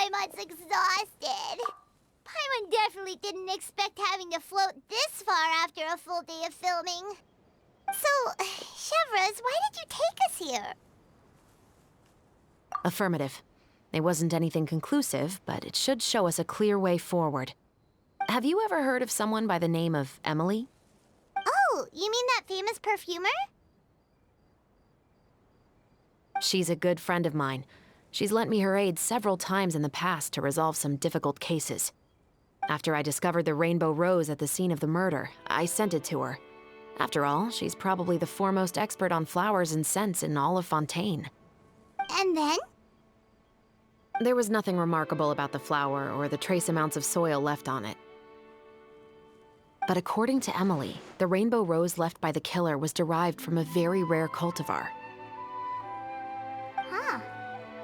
Paimon's exhausted. Paimon definitely didn't expect having to float this far after a full day of filming. So, Chevreuse, why did you take us here? Affirmative. It wasn't anything conclusive, but it should show us a clear way forward. Have you ever heard of someone by the name of Emily? Oh, you mean that famous perfumer? She's a good friend of mine. She's lent me her aid several times in the past to resolve some difficult cases. After I discovered the rainbow rose at the scene of the murder, I sent it to her. After all, she's probably the foremost expert on flowers and scents in all of Fontaine. And then? There was nothing remarkable about the flower or the trace amounts of soil left on it. But according to Emily, the rainbow rose left by the killer was derived from a very rare cultivar. Huh.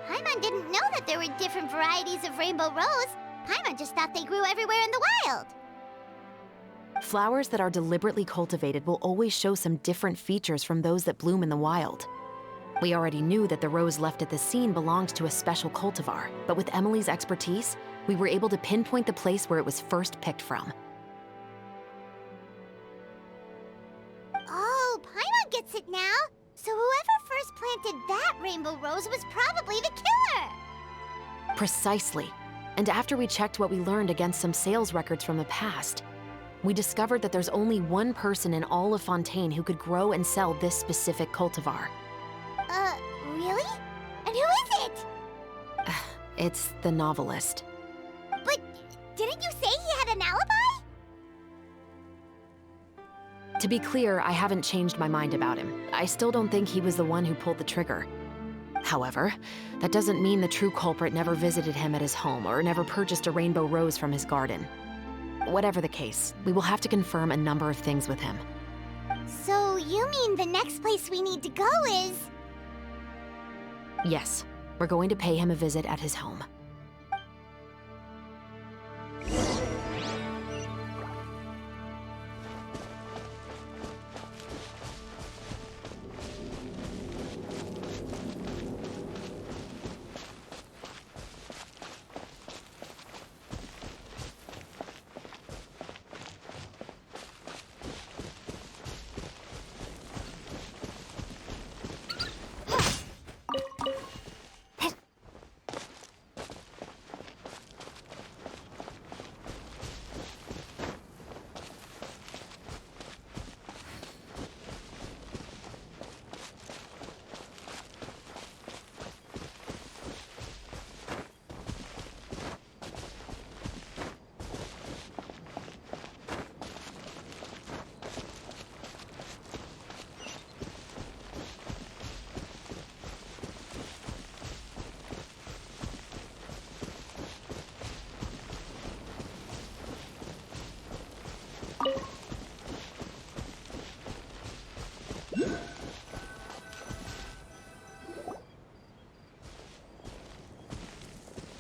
Paimon didn't know that there were different varieties of rainbow rose. Paimon just thought they grew everywhere in the wild. Flowers that are deliberately cultivated will always show some different features from those that bloom in the wild. We already knew that the rose left at the scene belonged to a special cultivar, but with Emily's expertise, we were able to pinpoint the place where it was first picked from. Oh, Paimon gets it now. So whoever first planted that rainbow rose was probably the killer. Precisely. And after we checked what we learned against some sales records from the past, we discovered that there's only one person in all of Fontaine who could grow and sell this specific cultivar. Really? And who is it? It's the novelist. But didn't you say he had an alibi? To be clear, I haven't changed my mind about him. I still don't think he was the one who pulled the trigger. However, that doesn't mean the true culprit never visited him at his home or never purchased a rainbow rose from his garden. Whatever the case, we will have to confirm a number of things with him. So you mean the next place we need to go is... Yes, we're going to pay him a visit at his home.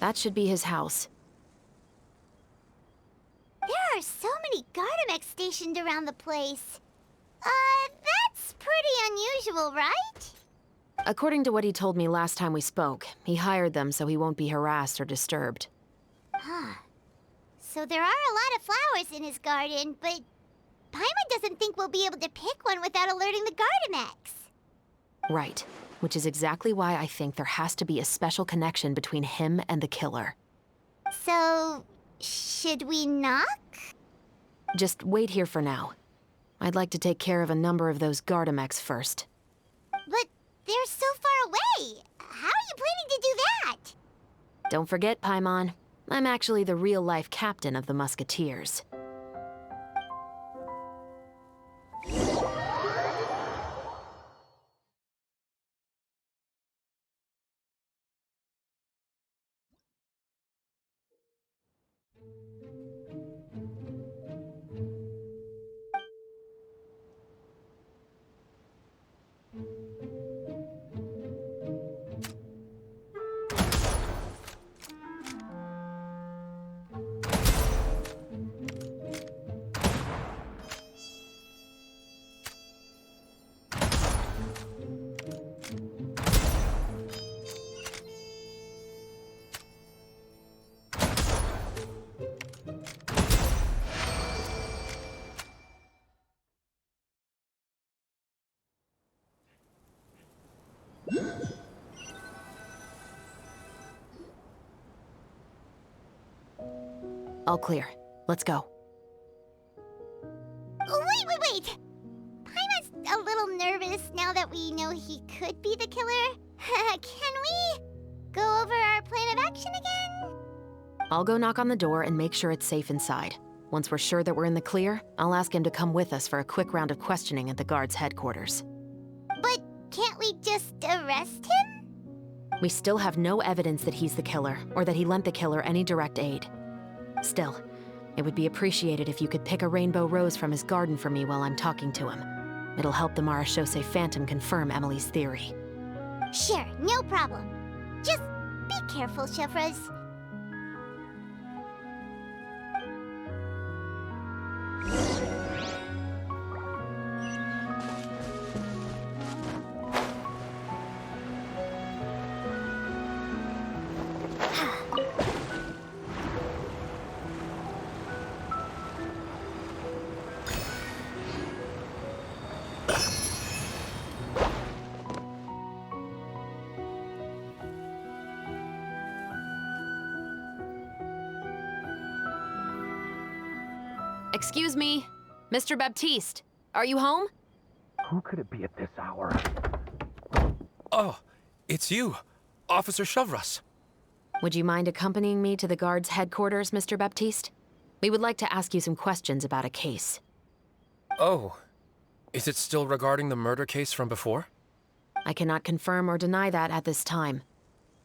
That should be his house. There are so many Gardamex stationed around the place. That's pretty unusual, right? According to what he told me last time we spoke, he hired them so he won't be harassed or disturbed. Huh. So there are a lot of flowers in his garden, but Paimon doesn't think we'll be able to pick one without alerting the Gardamex. Right. Which is exactly why I think there has to be a special connection between him and the killer. So, should we knock? Just wait here for now. I'd like to take care of a number of those Gardamex first. But they're so far away. How are you planning to do that? Don't forget, Paimon, I'm actually the real-life captain of the Musketeers. All clear. Let's go. Wait! Paimon's a little nervous now that we know he could be the killer. Can we go over our plan of action again? I'll go knock on the door and make sure it's safe inside. Once we're sure that we're in the clear, I'll ask him to come with us for a quick round of questioning at the guard's headquarters. But can't we just arrest him? We still have no evidence that he's the killer, or that he lent the killer any direct aid. Still, it would be appreciated if you could pick a rainbow rose from his garden for me while I'm talking to him. It'll help the Marechaussee Phantom confirm Emily's theory. Sure, no problem. Just be careful, Chevreuse. Excuse me, Mr. Baptiste, are you home? Who could it be at this hour? Oh, it's you, Officer Chevreuse. Would you mind accompanying me to the guard's headquarters, Mr. Baptiste? We would like to ask you some questions about a case. Oh, is it still regarding the murder case from before? I cannot confirm or deny that at this time.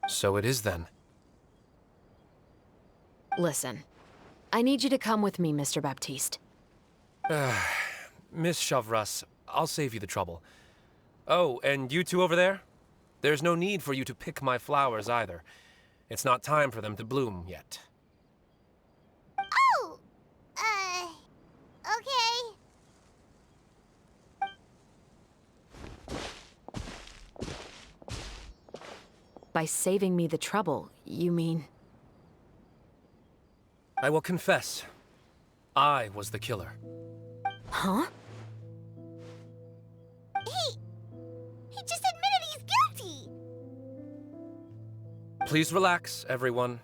So it is then. Listen, I need you to come with me, Mr. Baptiste. Miss Chevreuse, I'll save you the trouble. Oh, and you two over there? There's no need for you to pick my flowers either. It's not time for them to bloom yet. Oh! Okay. By saving me the trouble, you mean... I will confess, I was the killer. Huh? He just admitted he's guilty! Please relax, everyone.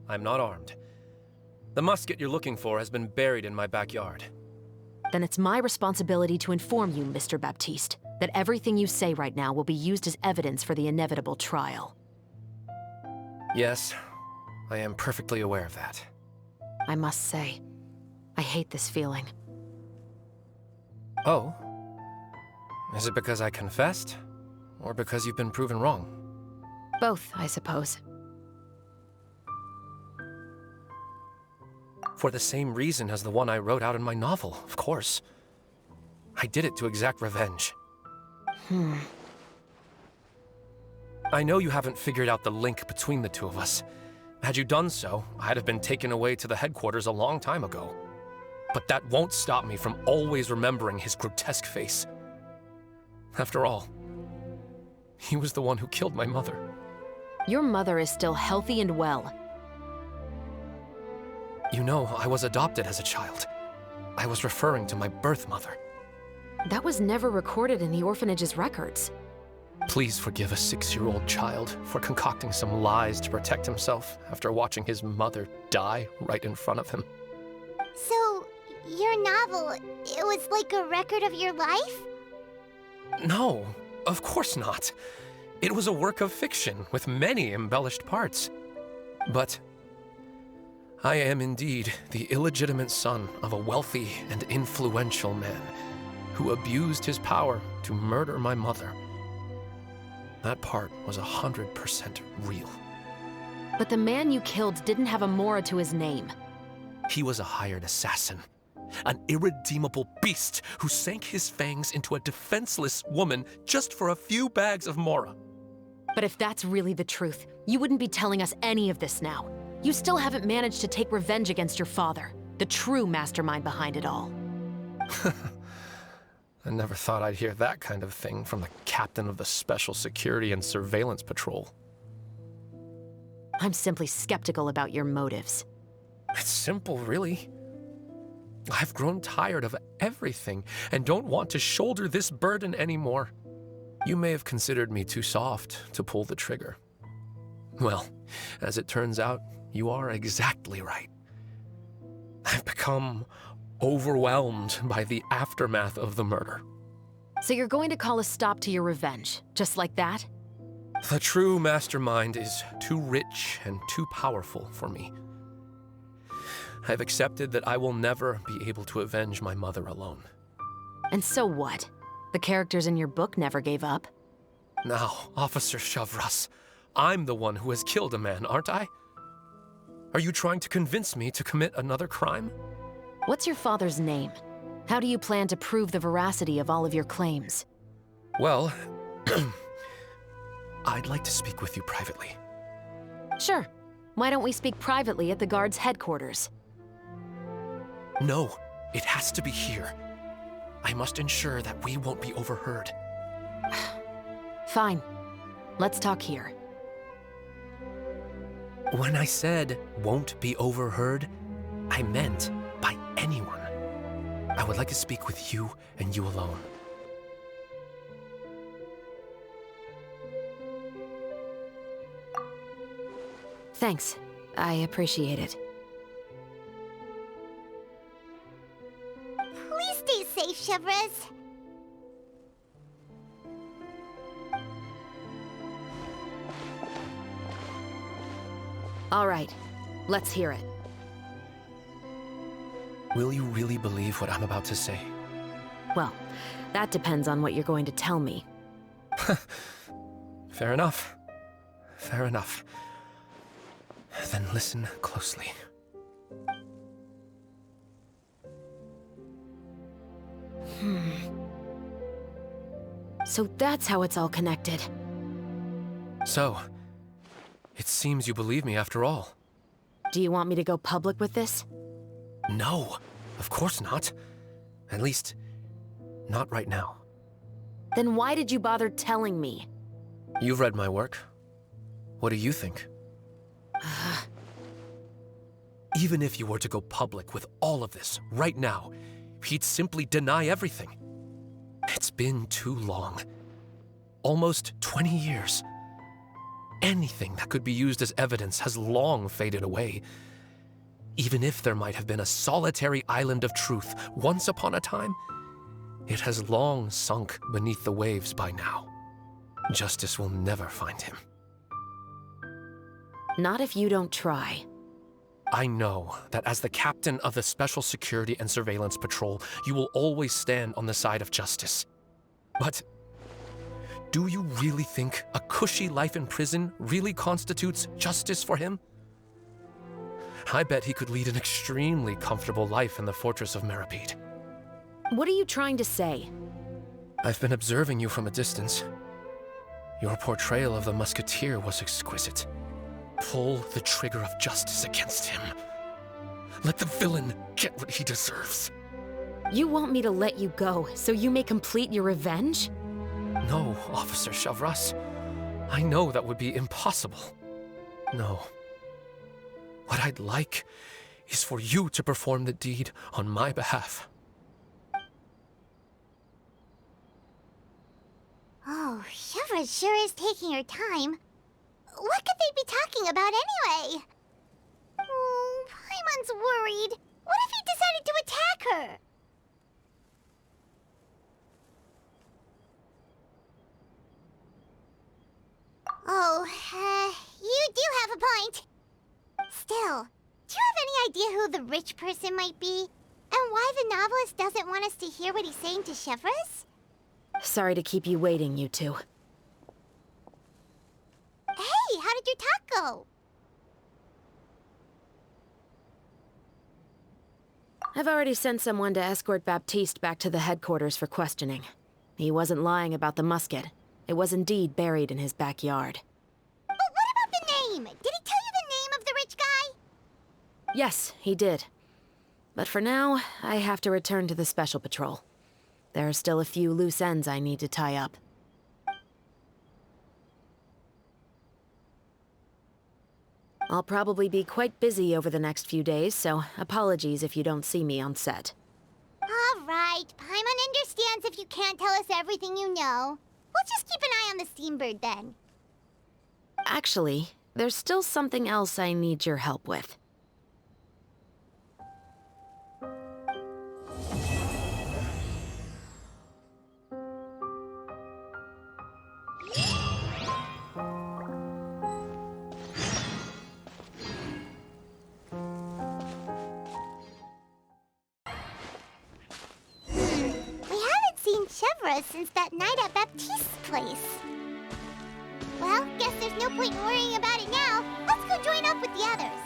I'm not armed. The musket you're looking for has been buried in my backyard. Then it's my responsibility to inform you, Mr. Baptiste, that everything you say right now will be used as evidence for the inevitable trial. Yes, I am perfectly aware of that. I must say, I hate this feeling. Oh? Is it because I confessed? Or because you've been proven wrong? Both, I suppose. For the same reason as the one I wrote out in my novel, of course. I did it to exact revenge. I know you haven't figured out the link between the two of us. Had you done so, I'd have been taken away to the headquarters a long time ago. But that won't stop me from always remembering his grotesque face. After all, he was the one who killed my mother. Your mother is still healthy and well. You know, I was adopted as a child. I was referring to my birth mother. That was never recorded in the orphanage's records. Please forgive a 6-year-old child for concocting some lies to protect himself after watching his mother die right in front of him. So, your novel, it was like a record of your life? No, of course not. It was a work of fiction with many embellished parts. But I am indeed the illegitimate son of a wealthy and influential man who abused his power to murder my mother. That part was 100% real. But the man you killed didn't have a Mora to his name. He was a hired assassin, an irredeemable beast who sank his fangs into a defenseless woman just for a few bags of Mora. But if that's really the truth, you wouldn't be telling us any of this now. You still haven't managed to take revenge against your father, the true mastermind behind it all. I never thought I'd hear that kind of thing from the captain of the Special Security and Surveillance Patrol. I'm simply skeptical about your motives. It's simple, really. I've grown tired of everything and don't want to shoulder this burden anymore. You may have considered me too soft to pull the trigger. Well, as it turns out, you are exactly right. I've become overwhelmed by the aftermath of the murder. So you're going to call a stop to your revenge, just like that? The true mastermind is too rich and too powerful for me. I've accepted that I will never be able to avenge my mother alone. And so what? The characters in your book never gave up. Now, Officer Chevreuse, I'm the one who has killed a man, aren't I? Are you trying to convince me to commit another crime? What's your father's name? How do you plan to prove the veracity of all of your claims? Well, I'd like to speak with you privately. Sure. Why don't we speak privately at the guard's headquarters? No, it has to be here. I must ensure that we won't be overheard. Fine. Let's talk here. When I said won't be overheard, I meant by anyone. I would like to speak with you and you alone. Thanks. I appreciate it. Chevreuse. All right, let's hear it. Will you really believe what I'm about to say? Well, that depends on what you're going to tell me. Fair enough. Fair enough. Then listen closely. So that's how it's all connected. So, it seems you believe me after all. Do you want me to go public with this? No, of course not. At least, not right now. Then why did you bother telling me? You've read my work. What do you think? Even if you were to go public with all of this right now, he'd simply deny everything. It's been too long. Almost 20 years. Anything that could be used as evidence has long faded away. Even if there might have been a solitary island of truth once upon a time, it has long sunk beneath the waves by now. Justice will never find him. Not if you don't try. I know that as the captain of the Special Security and Surveillance Patrol, you will always stand on the side of justice. But do you really think a cushy life in prison really constitutes justice for him? I bet he could lead an extremely comfortable life in the fortress of Meripede. What are you trying to say? I've been observing you from a distance. Your portrayal of the musketeer was exquisite. Pull the trigger of justice against him. Let the villain get what he deserves. You want me to let you go so you may complete your revenge? No, Officer Chevreuse. I know that would be impossible. No. What I'd like is for you to perform the deed on my behalf. Oh, Chevreuse sure is taking her time. What could they be talking about anyway? Oh, Paimon's worried. What if he decided to attack her? Oh, you do have a point. Still, do you have any idea who the rich person might be? And why the novelist doesn't want us to hear what he's saying to Chevreuse? Sorry to keep you waiting, you two. Hey, how did your talk go? I've already sent someone to escort Baptiste back to the headquarters for questioning. He wasn't lying about the musket. It was indeed buried in his backyard. But what about the name? Did he tell you the name of the rich guy? Yes, he did. But for now, I have to return to the Special Patrol. There are still a few loose ends I need to tie up. I'll probably be quite busy over the next few days, so apologies if you don't see me on set. All right, Paimon understands if you can't tell us everything you know. We'll just keep an eye on the Steambird then. Actually, there's still something else I need your help with. Chevreuse since that night at Baptiste's place. Well, guess there's no point in worrying about it now. Let's go join up with the others.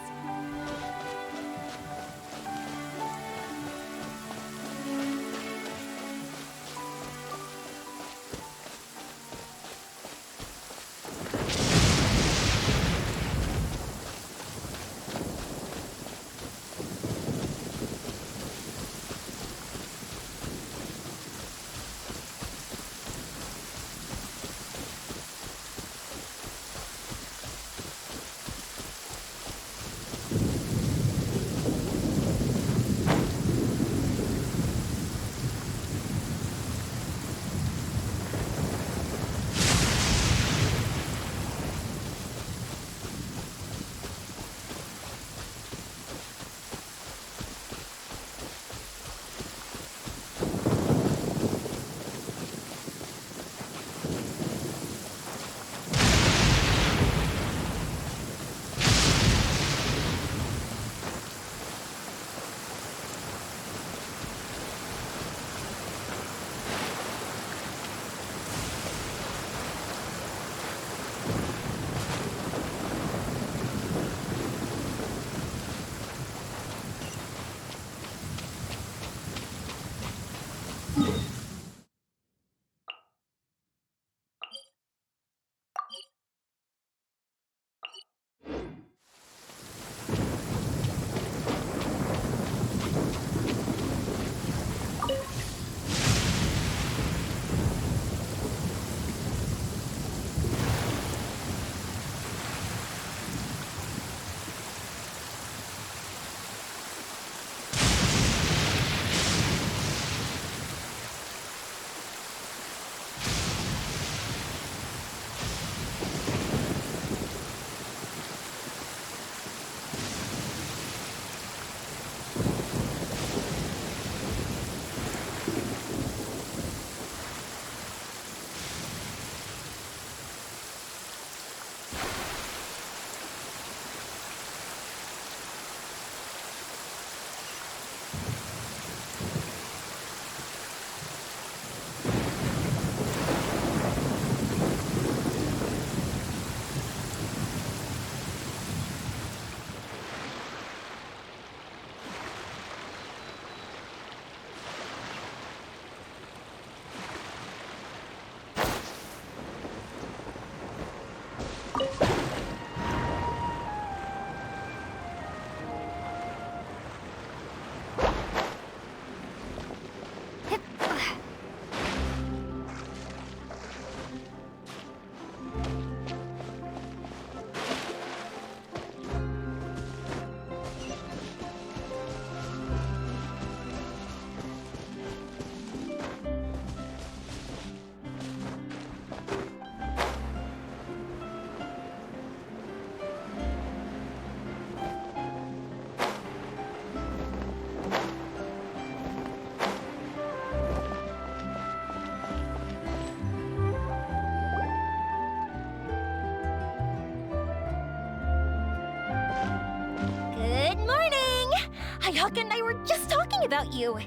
Ayaka and I were just talking about you.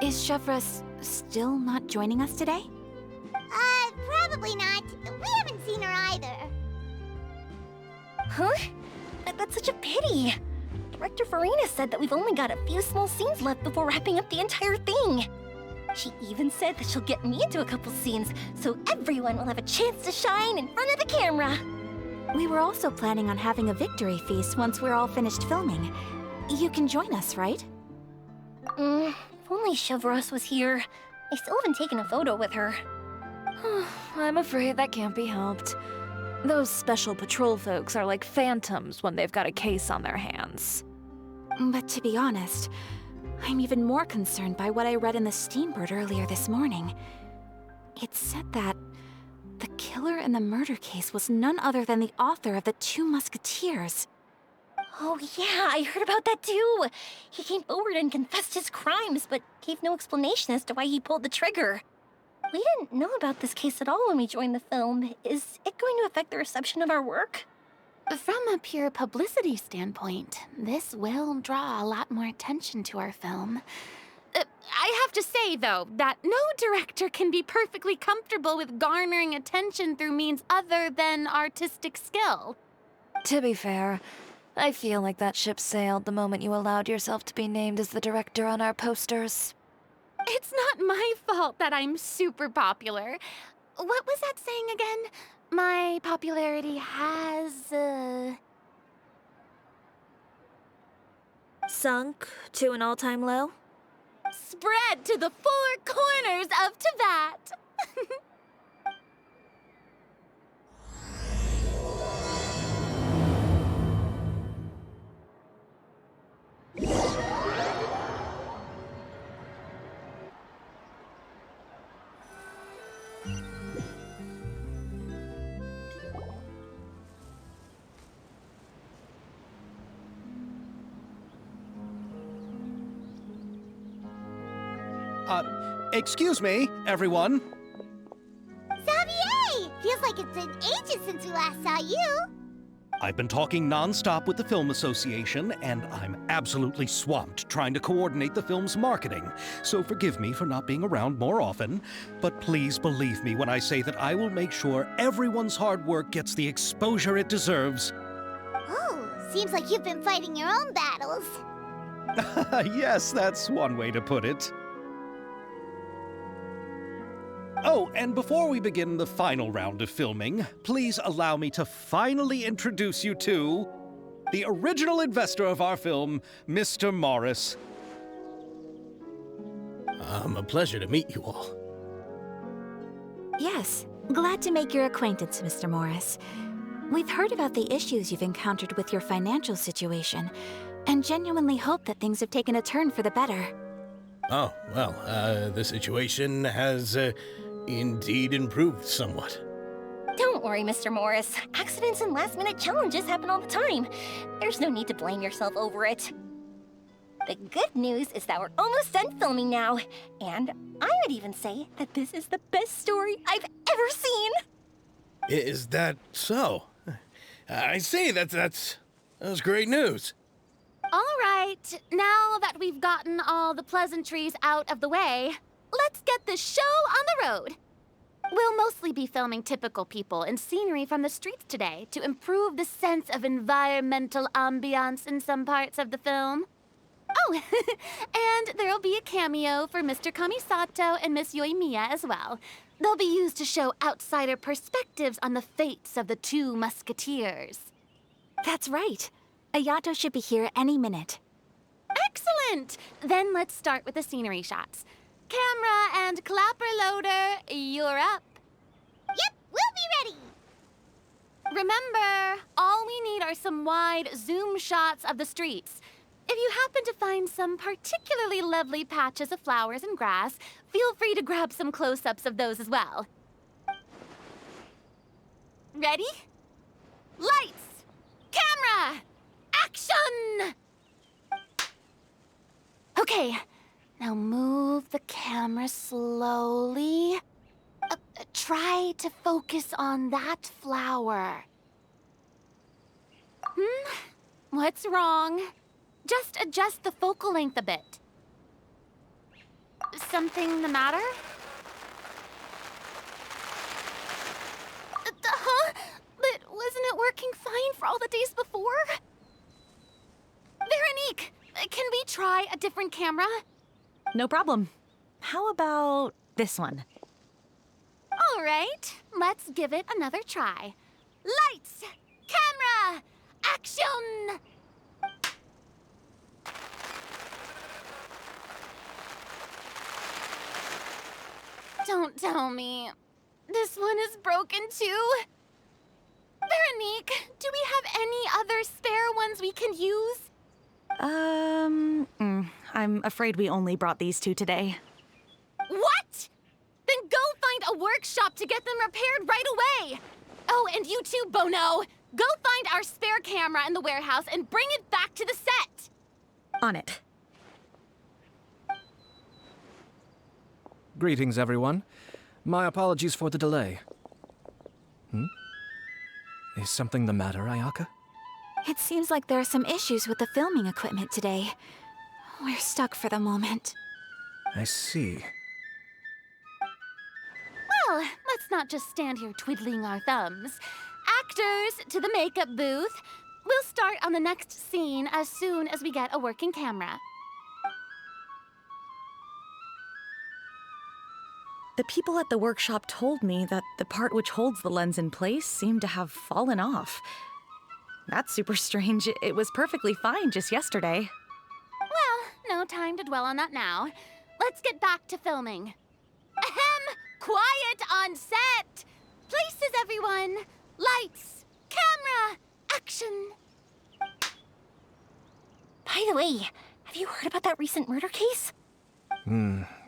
Is Chevreuse still not joining us today? Probably not. We haven't seen her either. Huh? That's such a pity. Director Farina said that we've only got a few small scenes left before wrapping up the entire thing. She even said that she'll get me into a couple scenes, so everyone will have a chance to shine in front of the camera. We were also planning on having a victory feast once we're all finished filming. You can join us, right? If only Chevreuse was here. I still haven't taken a photo with her. I'm afraid that can't be helped. Those special patrol folks are like phantoms when they've got a case on their hands. But to be honest, I'm even more concerned by what I read in the Steambird earlier this morning. It said that the killer in the murder case was none other than the author of the Two Musketeers. Oh yeah, I heard about that too. He came forward and confessed his crimes, but gave no explanation as to why he pulled the trigger. We didn't know about this case at all when we joined the film. Is it going to affect the reception of our work? From a pure publicity standpoint, this will draw a lot more attention to our film. I have to say, though, that no director can be perfectly comfortable with garnering attention through means other than artistic skill. To be fair, I feel like that ship sailed the moment you allowed yourself to be named as the director on our posters. It's not my fault that I'm super popular. What was that saying again? My popularity has, Sunk to an all-time low? spread to the four corners of Teyvat. Excuse me, everyone. Xavier! Feels like it's been ages since we last saw you. I've been talking non-stop with the Film Association, and I'm absolutely swamped trying to coordinate the film's marketing. So forgive me for not being around more often, but please believe me when I say that I will make sure everyone's hard work gets the exposure it deserves. Oh, seems like you've been fighting your own battles. Yes, that's one way to put it. Oh, and before we begin the final round of filming, please allow me to finally introduce you to the original investor of our film, Mr. Morris. A pleasure to meet you all. Yes, glad to make your acquaintance, Mr. Morris. We've heard about the issues you've encountered with your financial situation, and genuinely hope that things have taken a turn for the better. Oh, well, the situation has indeed improved somewhat. Don't worry, Mr. Morris. Accidents and last-minute challenges happen all the time. There's no need to blame yourself over it. The good news is that we're almost done filming now, and I would even say that this is the best story I've ever seen. Is that so? I say that's great news. All right, now that we've gotten all the pleasantries out of the way, let's get this show on the road. We'll mostly be filming typical people and scenery from the streets today to improve the sense of environmental ambiance in some parts of the film. Oh, and there'll be a cameo for Mr. Kamisato and Miss Yoimiya as well. They'll be used to show outsider perspectives on the fates of the Two Musketeers. That's right. Ayato should be here any minute. Excellent! Then let's start with the scenery shots. Camera and clapper loader, you're up. Yep, we'll be ready. Remember, all we need are some wide zoom shots of the streets. If you happen to find some particularly lovely patches of flowers and grass, feel free to grab some close-ups of those as well. Ready? Lights! Camera! Action! Okay, now move the camera slowly. Try to focus on that flower. What's wrong? Just adjust the focal length a bit. Something the matter? Huh? But wasn't it working fine for all the days before? Veronique, can we try a different camera? No problem. How about this one? All right, let's give it another try. Lights! Camera! Action! Don't tell me. This one is broken too? Veronique, do we have any other spare ones we can use? I'm afraid we only brought these two today. What? Then go find a workshop to get them repaired right away. Oh, and you too, Bono. Go find our spare camera in the warehouse and bring it back to the set. On it. Greetings, everyone. My apologies for the delay. Is something the matter, Ayaka? It seems like there are some issues with the filming equipment today. We're stuck for the moment. I see. Well, let's not just stand here twiddling our thumbs. Actors, to the makeup booth. We'll start on the next scene as soon as we get a working camera. The people at the workshop told me that the part which holds the lens in place seemed to have fallen off. That's super strange. It was perfectly fine just yesterday. Well, no time to dwell on that now. Let's get back to filming. Ahem! Quiet on set! Places, everyone! Lights! Camera! Action! By the way, have you heard about that recent murder case?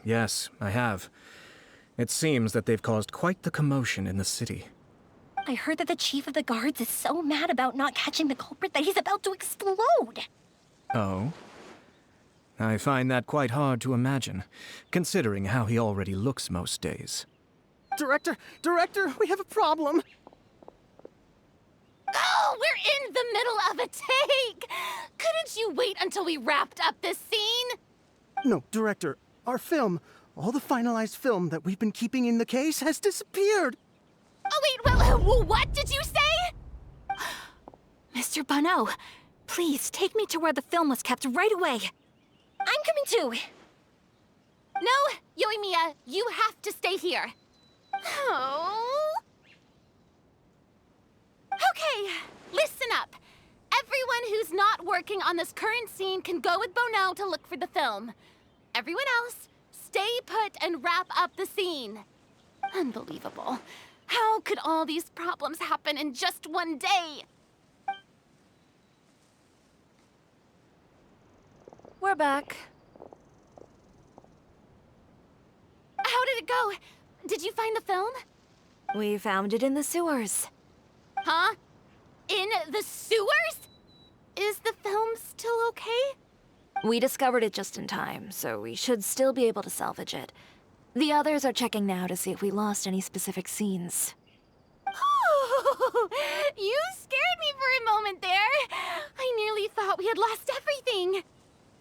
Yes, I have. It seems that they've caused quite the commotion in the city. I heard that the chief of the guards is so mad about not catching the culprit that he's about to explode. Oh? I find that quite hard to imagine, considering how he already looks most days. Director, we have a problem. Oh, we're in the middle of a take! Couldn't you wait until we wrapped up this scene? No, Director, our film, all the finalized film that we've been keeping in the case has disappeared. Oh, wait, well, what did you say? Mr. Bono, please take me to where the film was kept right away. I'm coming too. No, Yoimiya, you have to stay here. Oh. Okay, listen up. Everyone who's not working on this current scene can go with Bono to look for the film. Everyone else, stay put and wrap up the scene. Unbelievable. How could all these problems happen in just one day? We're back. How did it go? Did you find the film? We found it in the sewers. Huh? In the sewers? Is the film still okay? We discovered it just in time, so we should still be able to salvage it. The others are checking now to see if we lost any specific scenes. Oh, you scared me for a moment there. I nearly thought we had lost everything.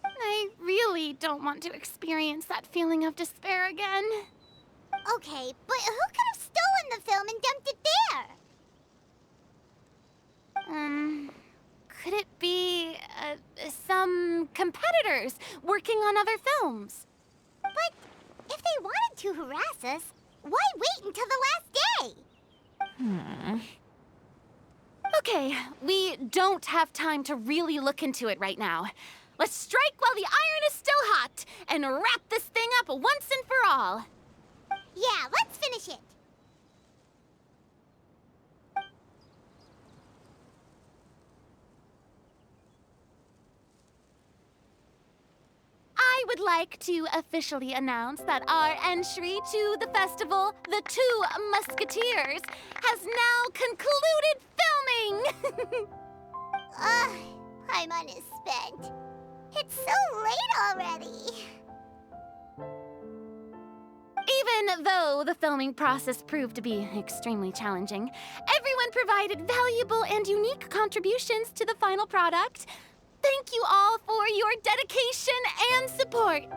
I really don't want to experience that feeling of despair again. Okay, but who could have stolen the film and dumped it there? Could it be some competitors working on other films? But if they wanted to harass us, why wait until the last day? Okay, we don't have time to really look into it right now. Let's strike while the iron is still hot and wrap this thing up once and for all. Yeah, let's finish it. I would like to officially announce that our entry to the festival, The Two Musketeers, has now concluded filming! Paimon is spent. It's so late already. Even though the filming process proved to be extremely challenging, everyone provided valuable and unique contributions to the final product. Thank you all for dedication and support.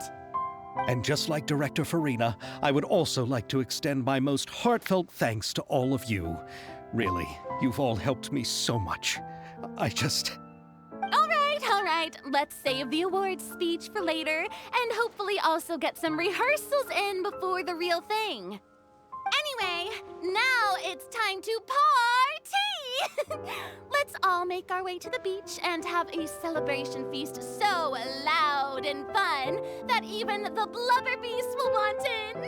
And just like Director Farina, I would also like to extend my most heartfelt thanks to all of you. Really, you've all helped me so much. All right, let's save the awards speech for later, and hopefully also get some rehearsals in before the real thing. Anyway, now it's time to party! Let's all make our way to the beach and have a celebration feast so loud and fun that even the blubber beast will want in.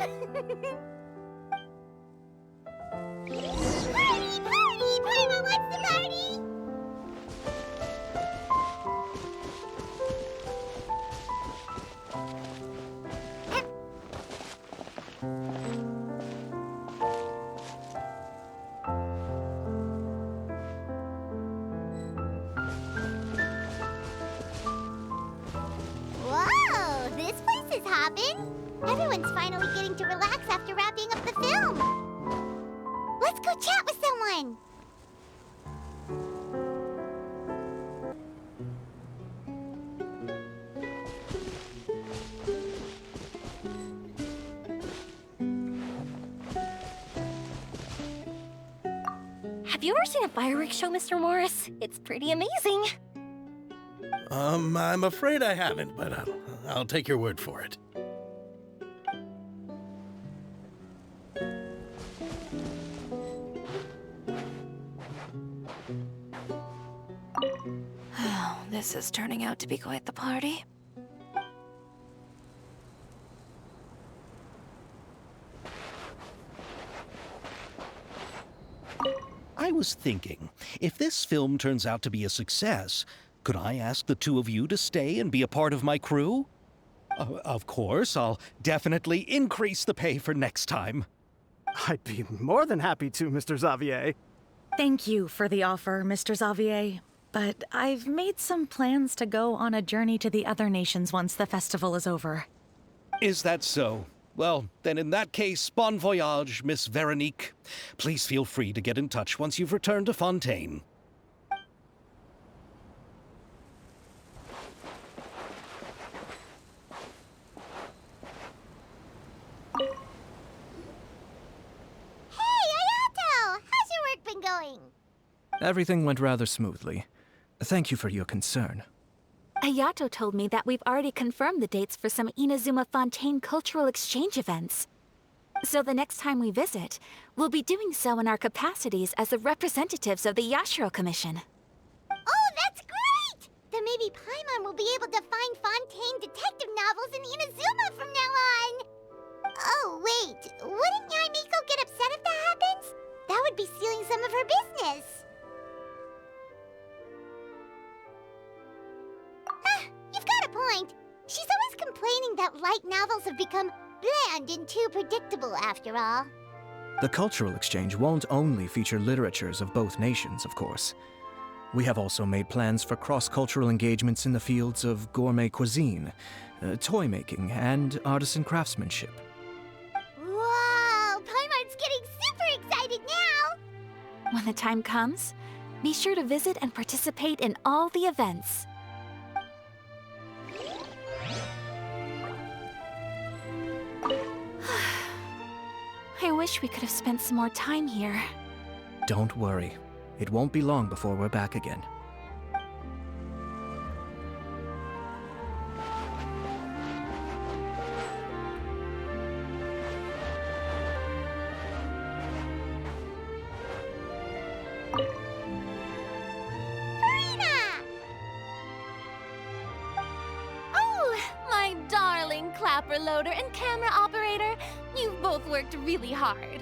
Party! Party! Paimon wants to party! Whoa, this place is hopping. Everyone's finally getting to relax after wrapping up the film. Let's go chat with someone. Have you ever seen a fireworks show, Mr. Morris? It's pretty amazing. I'm afraid I haven't, but I'll take your word for it. This is turning out to be quite the party. I was thinking, if this film turns out to be a success, could I ask the two of you to stay and be a part of my crew? Of course, I'll definitely increase the pay for next time. I'd be more than happy to, Mr. Xavier. Thank you for the offer, Mr. Xavier. But I've made some plans to go on a journey to the other nations once the festival is over. Is that so? Well, then in that case, bon voyage, Miss Veronique. Please feel free to get in touch once you've returned to Fontaine. Hey, Ayato! How's your work been going? Everything went rather smoothly. Thank you for your concern. Ayato told me that we've already confirmed the dates for some Inazuma Fontaine cultural exchange events. So the next time we visit, we'll be doing so in our capacities as the representatives of the Yashiro Commission. Oh, that's great! Then maybe Paimon will be able to find Fontaine detective novels in Inazuma from now on! Oh, wait. Wouldn't Yaimiko get upset if that happens? That would be stealing some of her business. You've got a point. She's always complaining that light novels have become bland and too predictable after all. The cultural exchange won't only feature literatures of both nations, of course. We have also made plans for cross-cultural engagements in the fields of gourmet cuisine, toy making, and artisan craftsmanship. Whoa! Paimon's getting super excited now! When the time comes, be sure to visit and participate in all the events. I wish we could have spent some more time here. Don't worry. It won't be long before we're back again. Clapper loader and camera operator, you've both worked really hard.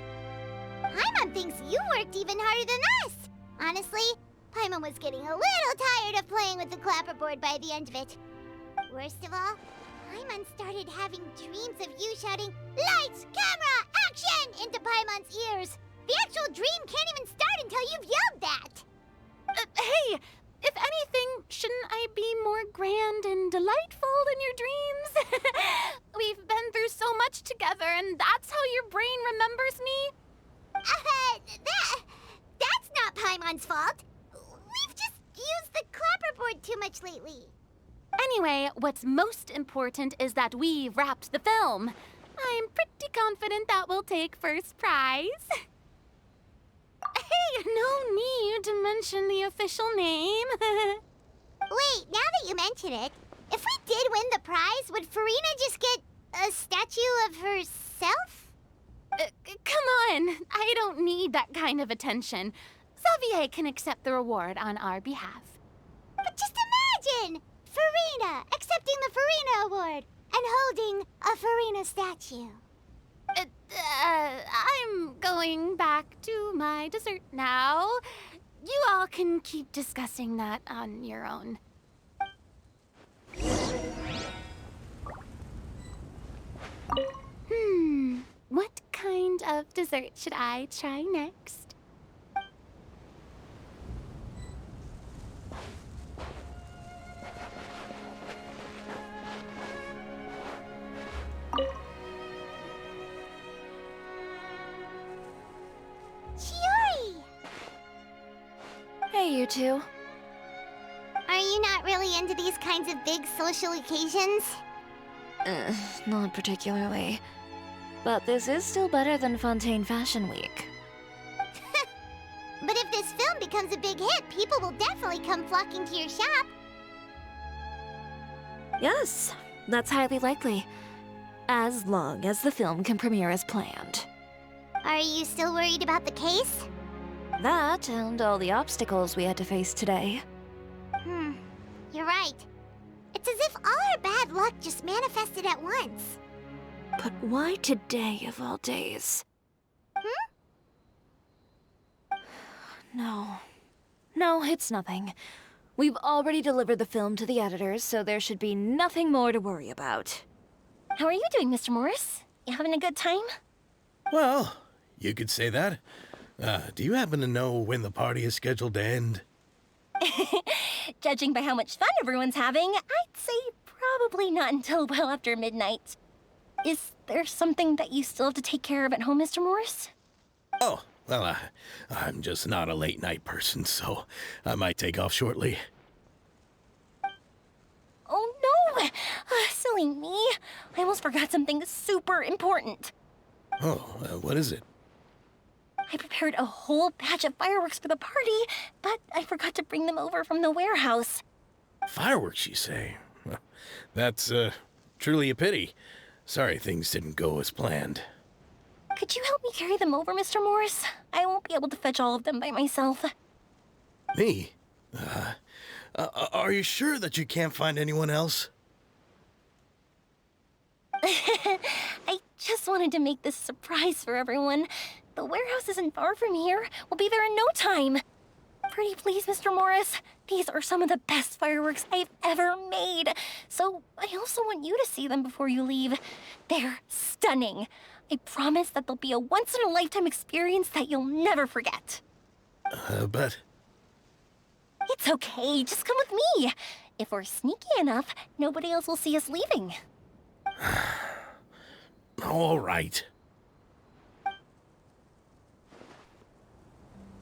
Paimon thinks you worked even harder than us. Honestly, Paimon was getting a little tired of playing with the clapperboard by the end of it. Worst of all, Paimon started having dreams of you shouting, "Lights, camera, action!" into Paimon's ears. The actual dream can't even start until you've yelled that. Hey, if anything, shouldn't I be more grand and delightful in your dreams? We've been through so much together, and that's how your brain remembers me? That's not Paimon's fault. We've just used the clapperboard too much lately. Anyway, what's most important is that we wrapped the film. I'm pretty confident that we'll take first prize. Hey, no need to mention the official name. Wait, now that you mention it, if we did win the prize, would Farina just get a statue of herself? Come on, I don't need that kind of attention. Xavier can accept the reward on our behalf. But just imagine! Farina accepting the Farina Award and holding a Farina statue. I'm going back to my dessert now. You all can keep discussing that on your own. What kind of dessert should I try next? Chiori! Hey, you two. Are you not really into these kinds of big social occasions? Not particularly. But this is still better than Fontaine Fashion Week. But if this film becomes a big hit, people will definitely come flocking to your shop. Yes, that's highly likely. As long as the film can premiere as planned. Are you still worried about the case? That and all the obstacles we had to face today. You're right. It's as if all our bad luck just manifested at once. But why today of all days? No, it's nothing. We've already delivered the film to the editors, so there should be nothing more to worry about. How are you doing, Mr. Morris? You having a good time? Well, you could say that. Do you happen to know when the party is scheduled to end? Judging by how much fun everyone's having, I'd say probably not until well after midnight. Is there something that you still have to take care of at home, Mr. Morris? Oh, well, I'm just not a late night person, so I might take off shortly. Oh no! Silly me. I almost forgot something super important. Oh, what is it? I prepared a whole batch of fireworks for the party, but I forgot to bring them over from the warehouse. Fireworks, you say? Well, that's truly a pity. Sorry things didn't go as planned. Could you help me carry them over, Mr. Morris? I won't be able to fetch all of them by myself. Me? Are you sure that you can't find anyone else? I just wanted to make this a surprise for everyone. The warehouse isn't far from here. We'll be there in no time. Pretty please, Mr. Morris. These are some of the best fireworks I've ever made. So I also want you to see them before you leave. They're stunning. I promise that they'll be a once-in-a-lifetime experience that you'll never forget. But... It's okay. Just come with me. If we're sneaky enough, nobody else will see us leaving. All right.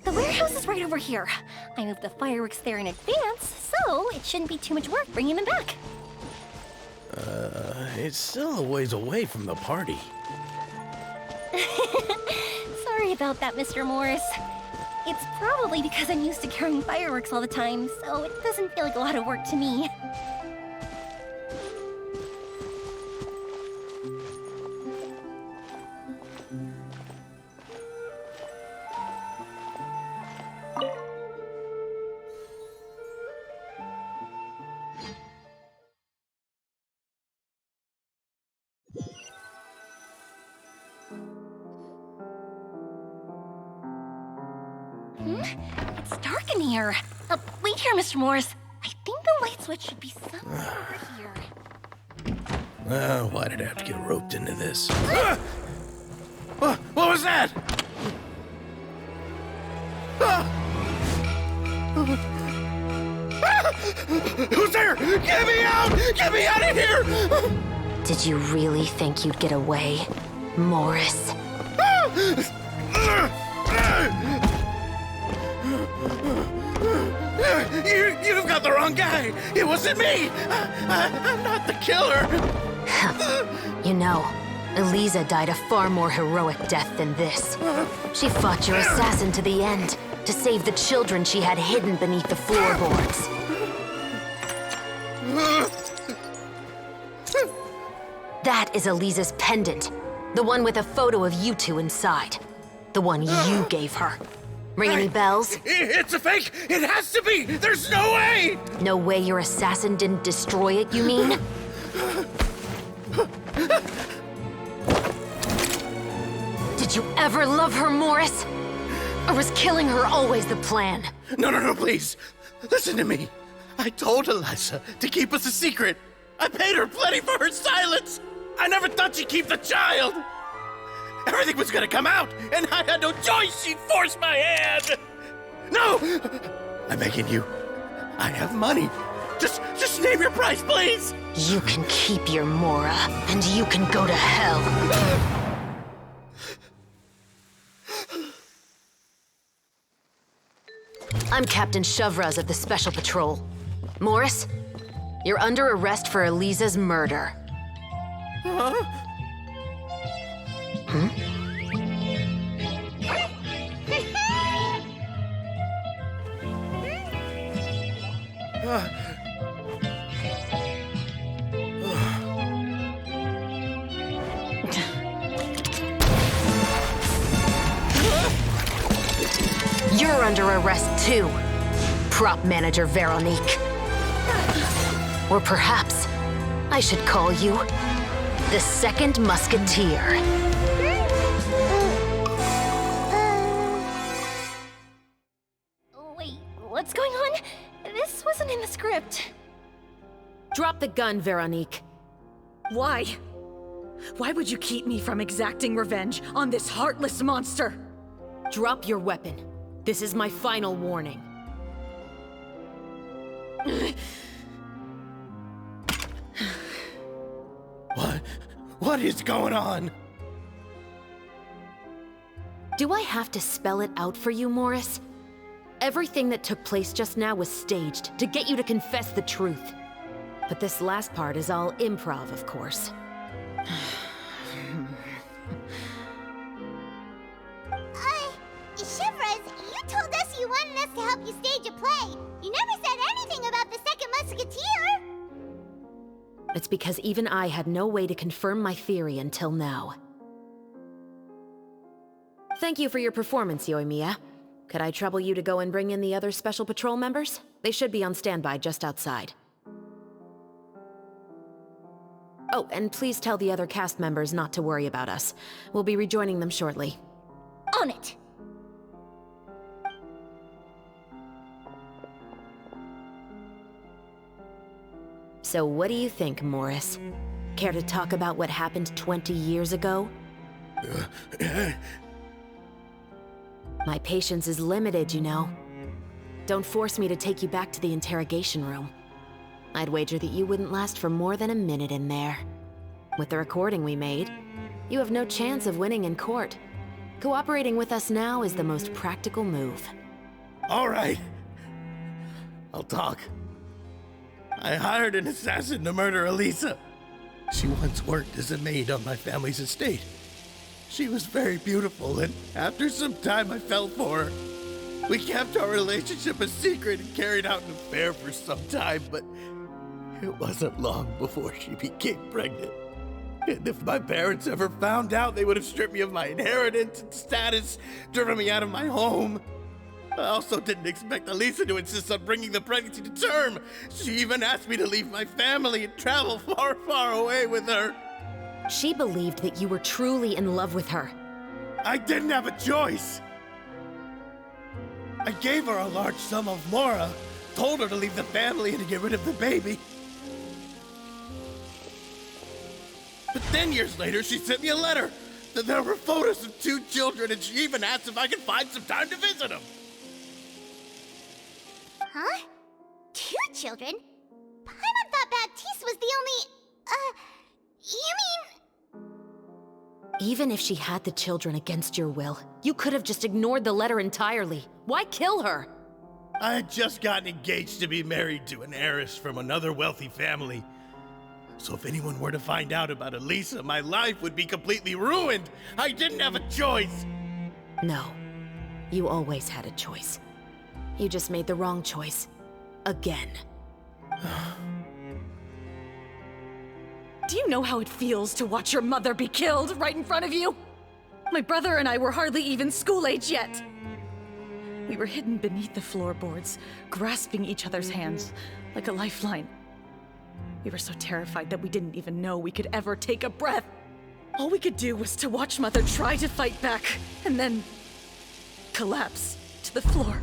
The warehouse is right over here. I moved the fireworks there in advance, so it shouldn't be too much work bringing them back. It's still a ways away from the party. Sorry about that, Mr. Morris. It's probably because I'm used to carrying fireworks all the time, so it doesn't feel like a lot of work to me. It's dark in here. Wait here, Mr. Morris. I think the light switch should be somewhere over here. Why did I have to get roped into this? What was that? Who's there? Get me out! Get me out of here! Did you really think you'd get away, Morris? You've got the wrong guy. It wasn't me. I'm not the killer. You know, Eliza died a far more heroic death than this. She fought your assassin to the end, to save the children she had hidden beneath the floorboards. That is Eliza's pendant. The one with a photo of you two inside. The one you gave her. Ring any bells? It's a fake! It has to be! There's no way! No way your assassin didn't destroy it, you mean? Did you ever love her, Morris? Or was killing her always the plan? No, please. Listen to me. I told Eliza to keep us a secret. I paid her plenty for her silence. I never thought she'd keep the child. Everything was gonna come out, and I had no choice. She'd force my hand. No! I'm begging you. I have money. Just name your price, please. You can keep your Mora, and you can go to hell. I'm Captain Chevreuse of the Special Patrol. Morris, you're under arrest for Eliza's murder. Huh? You're under arrest too, prop manager Veronique. Or perhaps I should call you the Second Musketeer. Wait, what's going on? This wasn't in the script. Drop the gun, Veronique. Why? Why would you keep me from exacting revenge on this heartless monster? Drop your weapon. This is my final warning. What is going on? Do I have to spell it out for you, Morris? Everything that took place just now was staged to get you to confess the truth. But this last part is all improv, of course. Chevreuse, you told us you wanted us to help you stage a play. You never said anything about the Second Musketeer. It's because even I had no way to confirm my theory until now. Thank you for your performance, Yoimiya. Could I trouble you to go and bring in the other Special Patrol members? They should be on standby just outside. Oh, and please tell the other cast members not to worry about us. We'll be rejoining them shortly. On it! So what do you think, Morris? Care to talk about what happened 20 years ago? My patience is limited, you know. Don't force me to take you back to the interrogation room. I'd wager that you wouldn't last for more than a minute in there. With the recording we made, you have no chance of winning in court. Cooperating with us now is the most practical move. All right. I'll talk. I hired an assassin to murder Eliza. She once worked as a maid on my family's estate. She was very beautiful, and after some time I fell for her. We kept our relationship a secret and carried out an affair for some time, but it wasn't long before she became pregnant. And if my parents ever found out, they would have stripped me of my inheritance and status, driven me out of my home. I also didn't expect Eliza to insist on bringing the pregnancy to term. She even asked me to leave my family and travel far, far away with her. She believed that you were truly in love with her. I didn't have a choice. I gave her a large sum of Mora, told her to leave the family and to get rid of the baby. But then years later, she sent me a letter. There were photos of 2 children, and she even asked if I could find some time to visit them. Huh? 2 children? Paimon thought Baptiste was the only... you mean... Even if she had the children against your will, you could have just ignored the letter entirely. Why kill her? I had just gotten engaged to be married to an heiress from another wealthy family. So if anyone were to find out about Elisa, my life would be completely ruined. I didn't have a choice. No. You always had a choice. You just made the wrong choice. Again. Do you know how it feels to watch your mother be killed right in front of you? My brother and I were hardly even school age yet. We were hidden beneath the floorboards, grasping each other's hands like a lifeline. We were so terrified that we didn't even know we could ever take a breath. All we could do was to watch Mother try to fight back, and then collapse to the floor.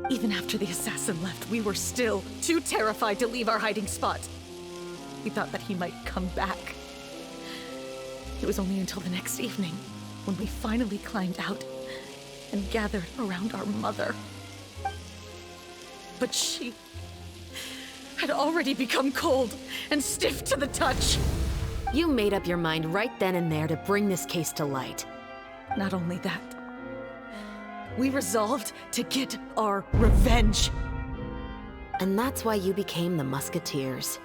Even after the assassin left, we were still too terrified to leave our hiding spot. We thought that he might come back. It was only until the next evening when we finally climbed out and gathered around our mother. But she had already become cold and stiff to the touch. You made up your mind right then and there to bring this case to light. Not only that, we resolved to get our revenge. And that's why you became the Musketeers.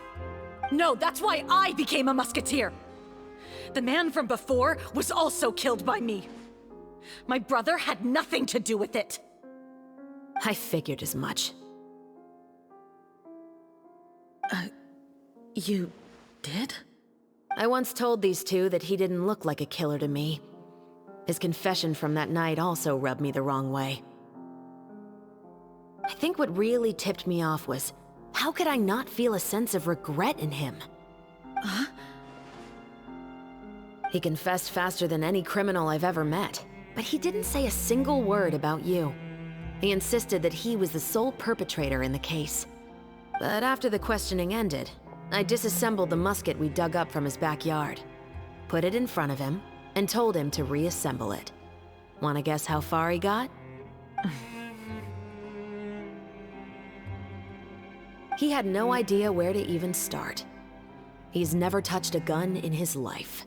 No, that's why I became a musketeer. The man from before was also killed by me. My brother had nothing to do with it. I figured as much. You did? I once told these two that he didn't look like a killer to me. His confession from that night also rubbed me the wrong way. I think what really tipped me off was, how could I not feel a sense of regret in him? Huh? He confessed faster than any criminal I've ever met, but he didn't say a single word about you. He insisted that he was the sole perpetrator in the case. But after the questioning ended, I disassembled the musket we dug up from his backyard, put it in front of him, and told him to reassemble it. Wanna guess how far he got? He had no idea where to even start. He's never touched a gun in his life.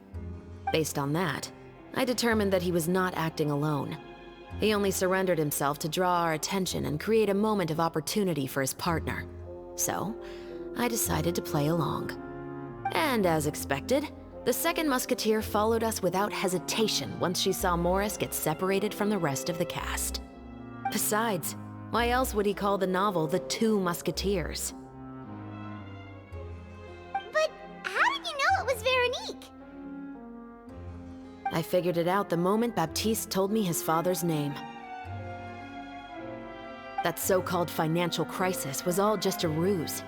Based on that, I determined that he was not acting alone. He only surrendered himself to draw our attention and create a moment of opportunity for his partner. So, I decided to play along. And as expected, the second musketeer followed us without hesitation once she saw Morris get separated from the rest of the cast. Besides, why else would he call the novel The Two Musketeers? But how did you know it was Veronique? I figured it out the moment Baptiste told me his father's name. That so-called financial crisis was all just a ruse.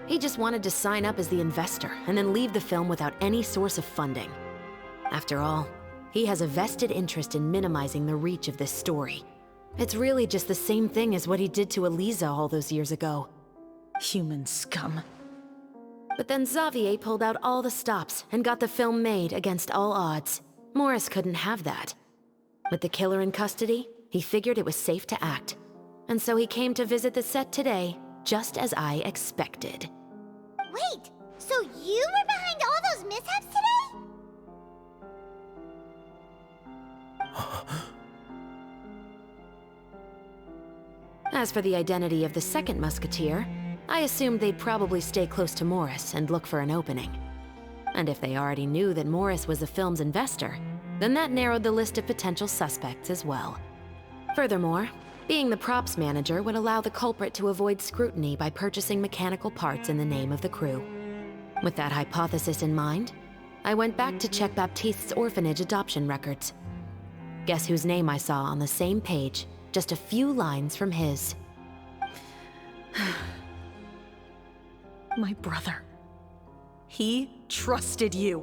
He just wanted to sign up as the investor and then leave the film without any source of funding. After all, he has a vested interest in minimizing the reach of this story. It's really just the same thing as what he did to Elisa all those years ago. Human scum. But then Xavier pulled out all the stops and got the film made against all odds. Morris couldn't have that. With the killer in custody, he figured it was safe to act. And so he came to visit the set today, just as I expected. Wait, so you were behind all those mishaps today? As for the identity of the second musketeer, I assumed they'd probably stay close to Morris and look for an opening. And if they already knew that Morris was the film's investor, then that narrowed the list of potential suspects as well. Furthermore, being the props manager would allow the culprit to avoid scrutiny by purchasing mechanical parts in the name of the crew. With that hypothesis in mind, I went back to check Baptiste's orphanage adoption records. Guess whose name I saw on the same page, just a few lines from his. My brother. He trusted you.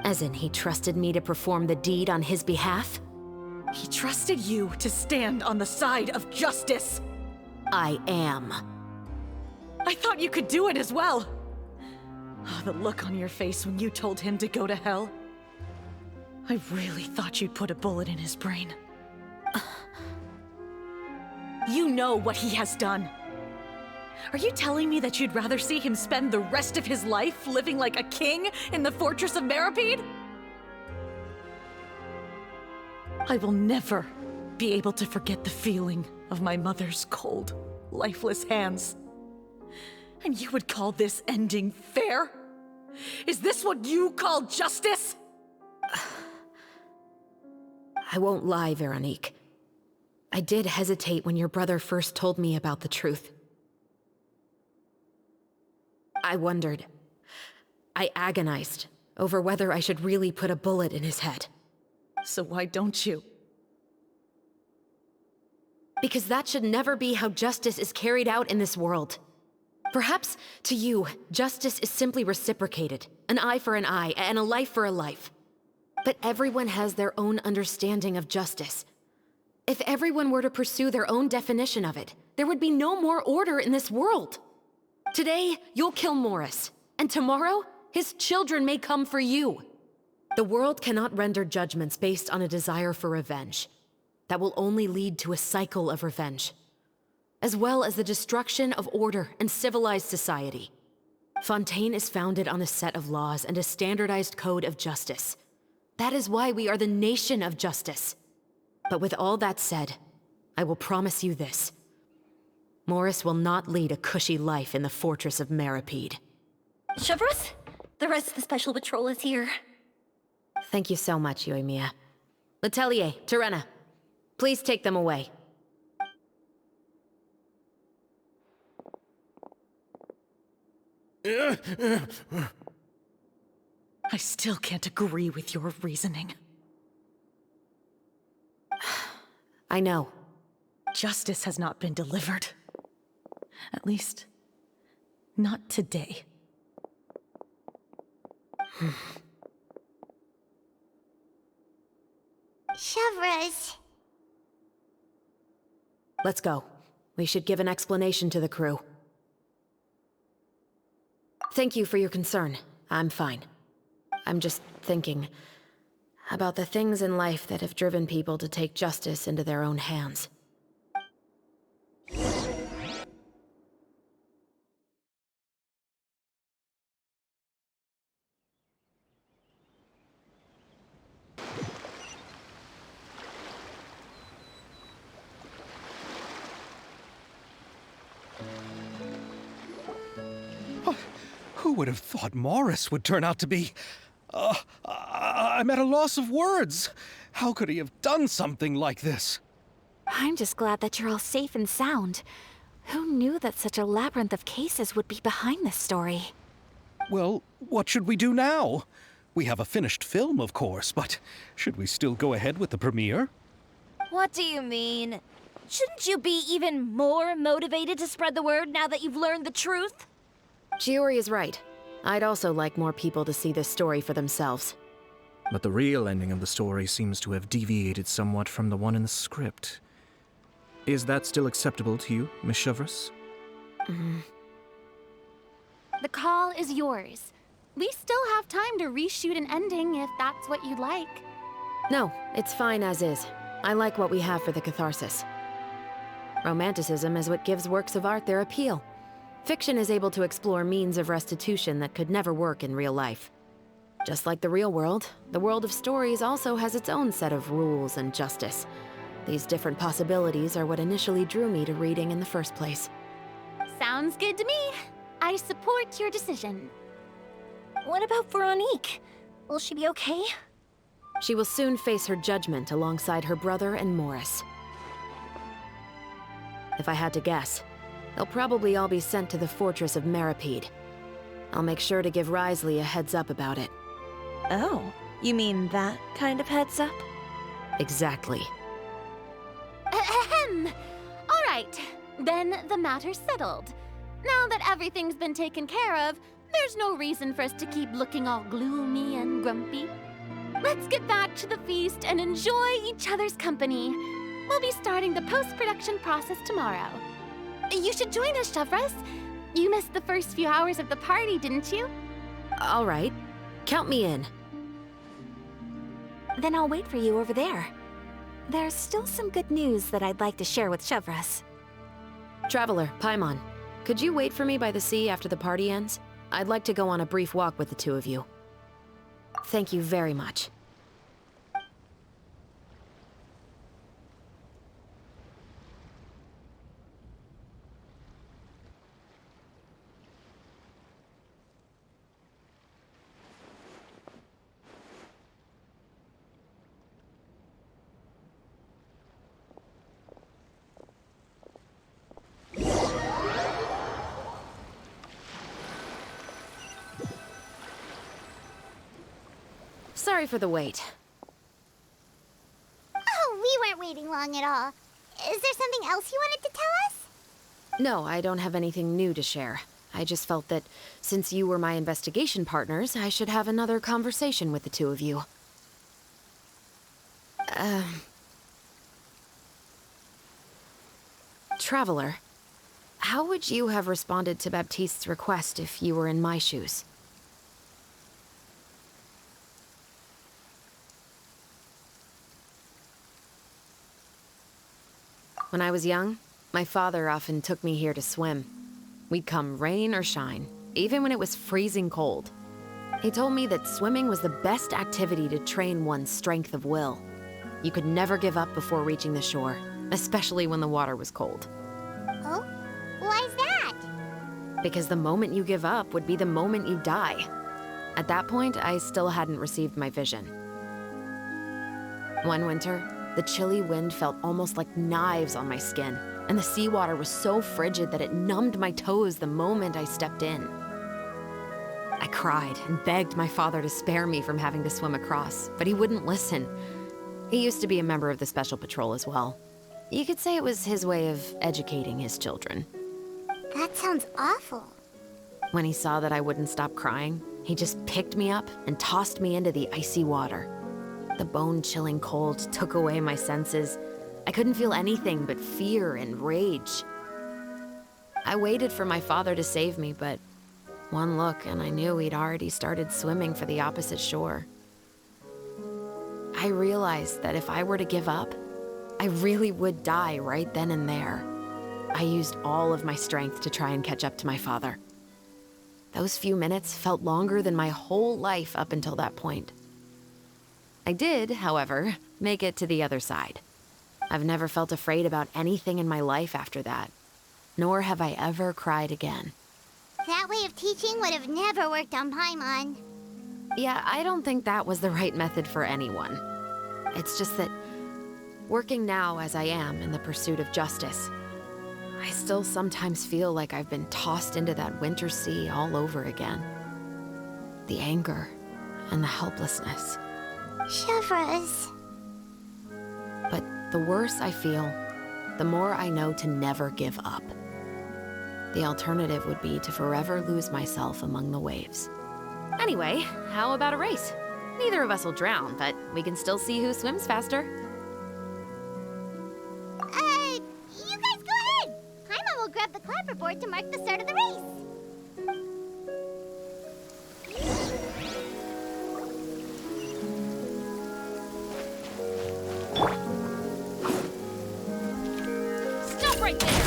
As in, he trusted me to perform the deed on his behalf? He trusted you to stand on the side of justice. I am. I thought you could do it as well. Oh, the look on your face when you told him to go to hell. I really thought you'd put a bullet in his brain. You know what he has done. Are you telling me that you'd rather see him spend the rest of his life living like a king in the fortress of Meripede? I will never be able to forget the feeling of my mother's cold, lifeless hands. And you would call this ending fair? Is this what you call justice? I won't lie, Veronique. I did hesitate when your brother first told me about the truth. I wondered. I agonized over whether I should really put a bullet in his head. So why don't you? Because that should never be how justice is carried out in this world. Perhaps, to you, justice is simply reciprocated. An eye for an eye, and a life for a life. But everyone has their own understanding of justice. If everyone were to pursue their own definition of it, there would be no more order in this world. Today, you'll kill Morris, and tomorrow, his children may come for you. The world cannot render judgments based on a desire for revenge. That will only lead to a cycle of revenge, as well as the destruction of order and civilized society. Fontaine is founded on a set of laws and a standardized code of justice. That is why we are the nation of justice. But with all that said, I will promise you this. Morris will not lead a cushy life in the fortress of Meripede. Chevreuse, the rest of the Special Patrol is here. Thank you so much, Yoimiya. Letelier, Terena, please take them away. I still can't agree with your reasoning. I know. Justice has not been delivered. At least, not today. Chevreuse. Let's go. We should give an explanation to the crew. Thank you for your concern. I'm fine. I'm just thinking about the things in life that have driven people to take justice into their own hands. Who would have thought Morris would turn out to be... I'm at a loss of words. How could he have done something like this? I'm just glad that you're all safe and sound. Who knew that such a labyrinth of cases would be behind this story? Well, what should we do now? We have a finished film, of course, but should we still go ahead with the premiere? What do you mean? Shouldn't you be even more motivated to spread the word now that you've learned the truth? Chiori is right. I'd also like more people to see this story for themselves. But the real ending of the story seems to have deviated somewhat from the one in the script. Is that still acceptable to you, Miss Chevreuse? The call is yours. We still have time to reshoot an ending if that's what you'd like. No, it's fine as is. I like what we have for the catharsis. Romanticism is what gives works of art their appeal. Fiction is able to explore means of restitution that could never work in real life. Just like the real world, the world of stories also has its own set of rules and justice. These different possibilities are what initially drew me to reading in the first place. Sounds good to me. I support your decision. What about Veronique? Will she be okay? She will soon face her judgment alongside her brother and Morris. If I had to guess, they'll probably all be sent to the fortress of Meripede. I'll make sure to give Risley a heads up about it. Oh, you mean that kind of heads up? Exactly. Ahem. All right, then the matter's settled. Now that everything's been taken care of, there's no reason for us to keep looking all gloomy and grumpy. Let's get back to the feast and enjoy each other's company. We'll be starting the post-production process tomorrow. You should join us, Chevreuse. You missed the first few hours of the party, didn't you? All right. Count me in. Then I'll wait for you over there. There's still some good news that I'd like to share with Chevreuse. Traveler, Paimon, could you wait for me by the sea after the party ends? I'd like to go on a brief walk with the two of you. Thank you very much. Sorry for the wait. Oh, we weren't waiting long at all. Is there something else you wanted to tell us? No, I don't have anything new to share. I just felt that since you were my investigation partners, I should have another conversation with the two of you. Traveler, how would you have responded to Baptiste's request if you were in my shoes? When I was young, my father often took me here to swim. We'd come rain or shine, even when it was freezing cold. He told me that swimming was the best activity to train one's strength of will. You could never give up before reaching the shore, especially when the water was cold. Oh? Why's that? Because the moment you give up would be the moment you die. At that point, I still hadn't received my vision. One winter, the chilly wind felt almost like knives on my skin, and the seawater was so frigid that it numbed my toes the moment I stepped in. I cried and begged my father to spare me from having to swim across, but he wouldn't listen. He used to be a member of the Special Patrol as well. You could say it was his way of educating his children. That sounds awful. When he saw that I wouldn't stop crying, he just picked me up and tossed me into the icy water. The bone-chilling cold took away my senses. I couldn't feel anything but fear and rage. I waited for my father to save me, but one look and I knew he'd already started swimming for the opposite shore. I realized that if I were to give up, I really would die right then and there. I used all of my strength to try and catch up to my father. Those few minutes felt longer than my whole life up until that point. I did, however, make it to the other side. I've never felt afraid about anything in my life after that, nor have I ever cried again. That way of teaching would have never worked on Paimon. Yeah, I don't think that was the right method for anyone. It's just that, working now as I am in the pursuit of justice, I still sometimes feel like I've been tossed into that winter sea all over again. The anger and the helplessness. Chevreuse. But the worse I feel, the more I know to never give up. The alternative would be to forever lose myself among the waves. Anyway, how about a race? Neither of us will drown, but we can still see who swims faster. You guys go ahead! Paimon will grab the clapperboard to mark the start of the race. Stop right there!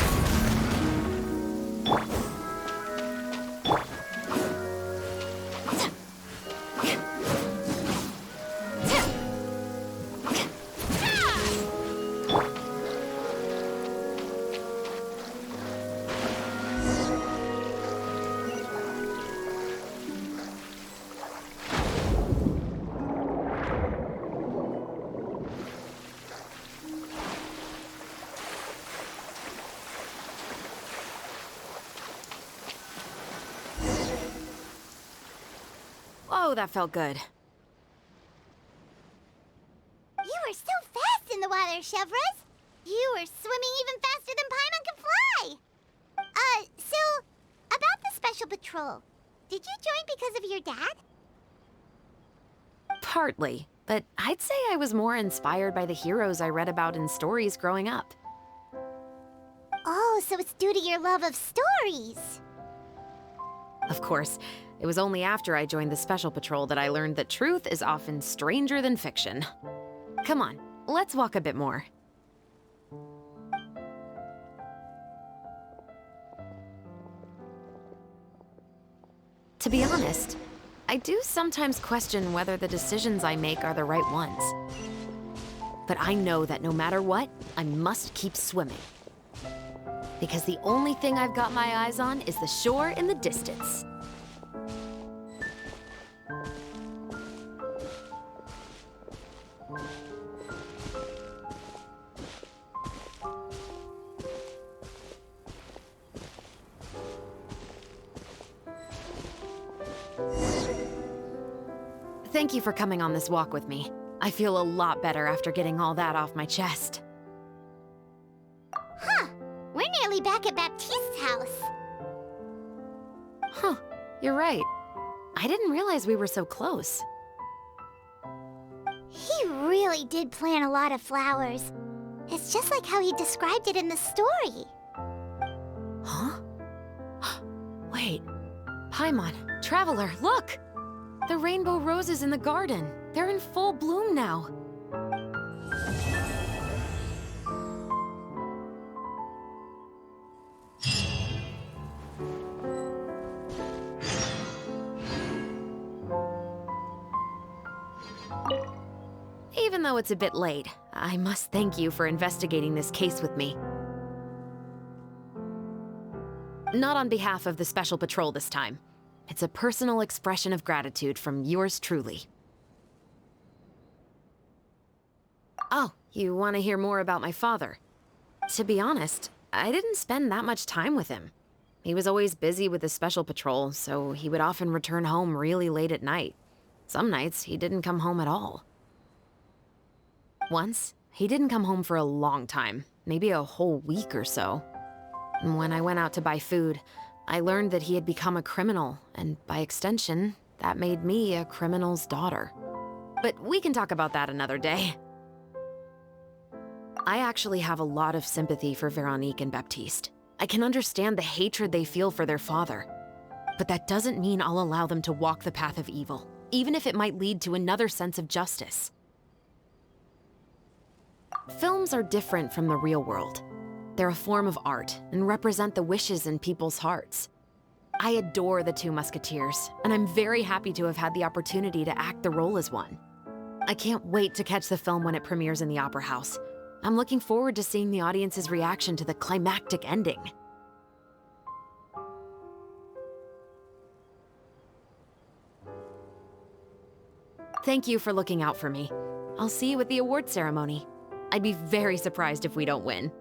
Oh, that felt good. You were so fast in the water, Chevreuse. You were swimming even faster than Paimon can fly. So, about the Special Patrol, did you join because of your dad? Partly, but I'd say I was more inspired by the heroes I read about in stories growing up. Oh, so it's due to your love of stories. Of course, it was only after I joined the Special Patrol that I learned that truth is often stranger than fiction. Come on, let's walk a bit more. To be honest, I do sometimes question whether the decisions I make are the right ones. But I know that no matter what, I must keep swimming. Because the only thing I've got my eyes on is the shore in the distance. Thank you for coming on this walk with me. I feel a lot better after getting all that off my chest. Huh. We're nearly back at Baptiste's house. Huh. You're right. I didn't realize we were so close. He really did plant a lot of flowers. It's just like how he described it in the story. Huh? Wait. Paimon, Traveler, look! The rainbow roses in the garden. They're in full bloom now. Even though it's a bit late, I must thank you for investigating this case with me. Not on behalf of the Special Patrol this time. It's a personal expression of gratitude from yours truly. Oh, you want to hear more about my father? To be honest, I didn't spend that much time with him. He was always busy with the Special Patrol, so he would often return home really late at night. Some nights, he didn't come home at all. Once, he didn't come home for a long time, maybe a whole week or so. When I went out to buy food, I learned that he had become a criminal, and by extension, that made me a criminal's daughter. But we can talk about that another day. I actually have a lot of sympathy for Veronique and Baptiste. I can understand the hatred they feel for their father. But that doesn't mean I'll allow them to walk the path of evil, even if it might lead to another sense of justice. Films are different from the real world. They're a form of art and represent the wishes in people's hearts. I adore the two Musketeers, and I'm very happy to have had the opportunity to act the role as one. I can't wait to catch the film when it premieres in the Opera House. I'm looking forward to seeing the audience's reaction to the climactic ending. Thank you for looking out for me. I'll see you at the award ceremony. I'd be very surprised if we don't win.